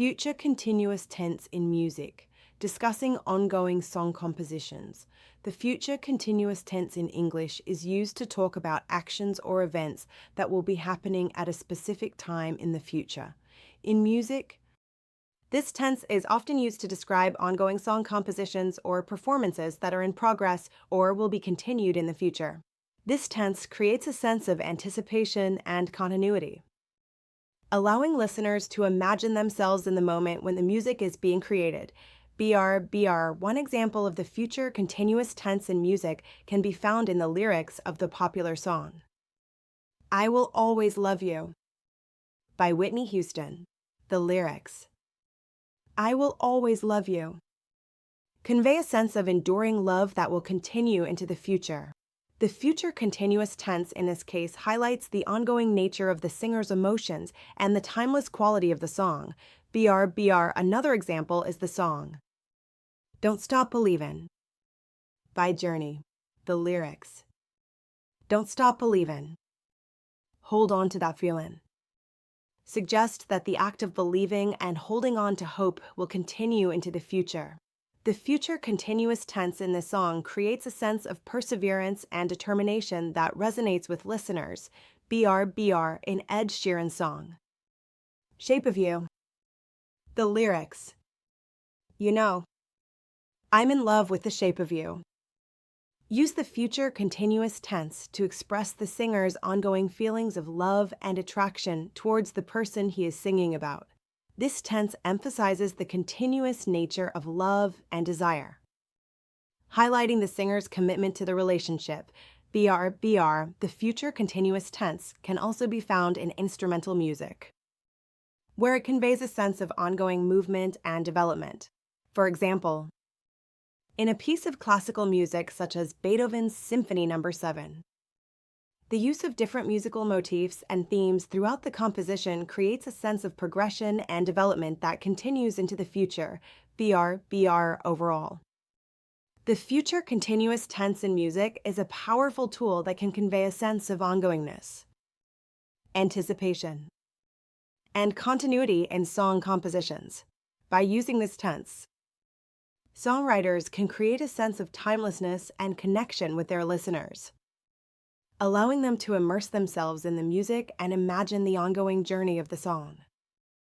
Future continuous tense in music, discussing ongoing song compositions. The future continuous tense in English is used to talk about actions or events that will be happening at a specific time in the future. In music, this tense is often used to describe ongoing song compositions or performances that are in progress or will be continued in the future. This tense creates a sense of anticipation and continuity, allowing listeners to imagine themselves in the moment when the music is being created. BR. One example of the future continuous tense in music can be found in the lyrics of the popular song, I Will Always Love You, by Whitney Houston. The lyrics, I will always love you, convey a sense of enduring love that will continue into the future. The future continuous tense in this case highlights the ongoing nature of the singer's emotions and the timeless quality of the song. BR. Another example is the song, Don't Stop Believin', by Journey. The lyrics, Don't stop believin', hold on to that feelin', suggest that the act of believing and holding on to hope will continue into the future. The future continuous tense in this song creates a sense of perseverance and determination that resonates with listeners. BR. In Ed Sheeran's song, Shape of You. The lyrics, You know, I'm in love with the shape of you. Use the future continuous tense to express the singer's ongoing feelings of love and attraction towards the person he is singing about. This tense emphasizes the continuous nature of love and desire, highlighting the singer's commitment to the relationship. BR. The future continuous tense can also be found in instrumental music, where it conveys a sense of ongoing movement and development. For example, in a piece of classical music such as Beethoven's Symphony No. 7, the use of different musical motifs and themes throughout the composition creates a sense of progression and development that continues into the future. BR. Overall, the future continuous tense in music is a powerful tool that can convey a sense of ongoingness, anticipation, and continuity in song compositions. By using this tense, songwriters can create a sense of timelessness and connection with their listeners, allowing them to immerse themselves in the music and imagine the ongoing journey of the song.